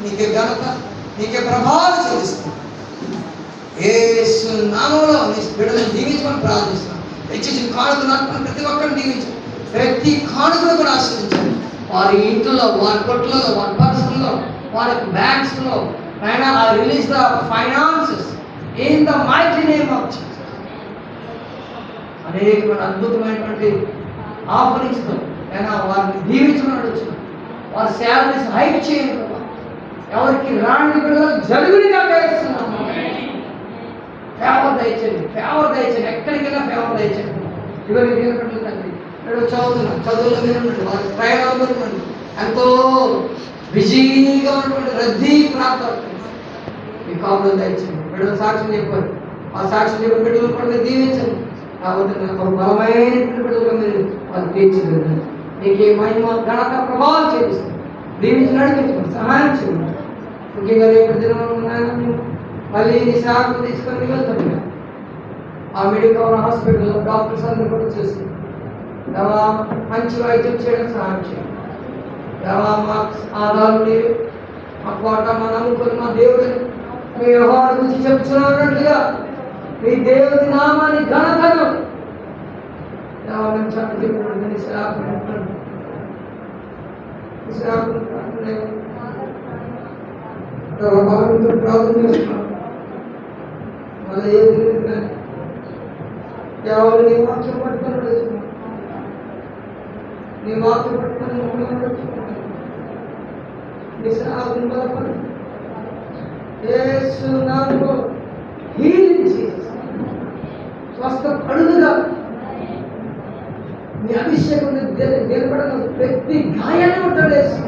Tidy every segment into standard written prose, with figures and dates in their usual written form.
నీకే ఘనత, నీకే ప్రభావం చెల్లిస్తాం. యేసు నామములో నీ బిడ్డలను దీవించమని ప్రార్థిస్తున్నాం. ఇచ్చిన కానుకలు నాకు ప్రతి ఒక్కరిని దీవించు, ప్రతి కానుకలు కూడా ఆశ్రయించండి. వారి ఇంట్లో, వారి కొట్లలో, వారి పర్సుల్లో, వారి బ్యాంక్స్లో అయినా I release the finances in the mighty name of Jesus. అనేకమైన అద్భుతమైనటువంటి ఆఫరింగ్స్తో అయినా వారిని దీవించమని అడుగుతున్నాం. వారి శాలరీస్ హైక్ చేయండి కదా, ఎవరికి రాని బిడ్డలకు జరుగునిగా వేస్తున్నాం. ఫేవర్ దయచేయండి, ఫేవర్ దయచేయండి, ఎక్కడికైనా ఫేవర్ దయచేయండి. ఇవన్నీ నిలబెట్టలు తండ్రి. చదువుతున్నాం, చదువులో మీరు ఉండండి, వారి ప్రయాణంలో ఉండండి. ఎంతో బిజీగా ఉన్నటువంటి రద్దీ ప్రాంతాలు మీ కాపులు దయచేయండి. బిడ్డలు సాక్ష్యం చెప్పండి, ఆ సాక్ష్యం చెప్పిన బిడ్డలు కూడా మీరు దీవించండి. కాబట్టి నాకు బలమైన బిడ్డలుగా మీరు వారు తీర్చిదిద్దండి. నీకే మహిమ, ఘనత, ప్రభావం చేపిస్తుంది. దీవించి నడిపించండి, సహాయం చేయండి. ముఖ్యంగా రేపు దినం మళ్ళీ నీ సేవకు తీసుకొని వెళ్తాను. ఆ మెడికల్ హాస్పిటల్లో డాక్టర్స్ అందరూ కూడా చేసి మంచి వైద్యం చేయడం సహాయం చేయండి. మా ఆధారం లేవు, మా కోట, మా నమ్ముకొని మా దేవుడిని మీ వ్యవహారం గురించి చెప్తున్నట్టుగా మీ దేవుడి నామాన్ని ఘనతను ప్రార్థన చేస్తున్నాం. మళ్ళీ ఏం తెలియదు, కేవలం నీ వాక్యం పట్టుకొని నడుచుకున్నాం, నీ వాక్యం పట్టుకొని నడుచుకున్నాం. నీ సేవకుని బలపడి యేసు నామములో హీలింగ్ చేసి స్వస్థ పడుదుగా నీ అభిషేకం నిలబడిన ప్రతి గాయాన్ని ఉంటాడేసి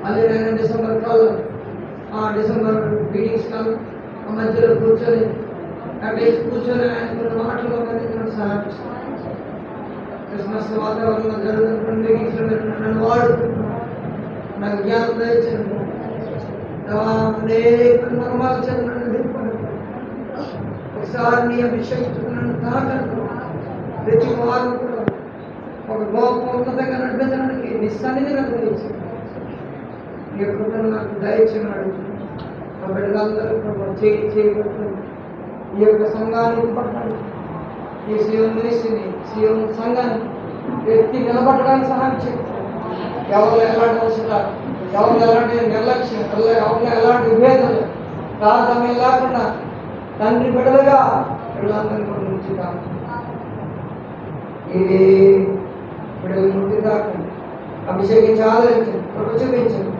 మళ్ళీ నేను డిసెంబర్ కాలం, డిసెంబర్ మీటింగ్స్ కాలం ఆ మధ్యలో కూర్చొని కూర్చొని ఆయన కొన్ని మాటలు సహాయం క్రిస్మస్ వాతావరణంలో జరుగుతున్న మీటింగ్స్లో నన్ను వాడుకుంటున్నాను. నాకు జ్ఞానం దయచేయండి. అనేక మర్మాలు చెప్పండి. ఒకసారి నీ అభిషేకించుకున్నాను తాకట్టు ప్రతి వారు కూడా ఒక గోపంగా నడిపించడానికి నీ సన్నిధి నాకు దయచేయండి. నీ కృపను నాకు దయచేయమని అడుగుతున్నాను. మా బిడ్డలందరూ కూడా చేయబడుతుంది. ఈ యొక్క సంఘానికి పట్టాలి, ఈ సీఎం మినిస్ట్రీని, సీఎం సంఘాన్ని వ్యక్తి నిలబడడానికి సహాయం చేయాలి. ఎవరు ఎలాంటి అవసరాలు, ఎవరు ఎలాంటి నిర్లక్ష్యం, ఎవరు ఎలాంటి విభేదాలు, తారతమ్యం లేకుండా తండ్రి బిడ్డలుగా బిడ్డలందరినీ కూడా ముంచి కాదు. ఇది బిడ్డల ముందు దాకా అభిషేకించి ఆదరించండి, కృప చూపించండి.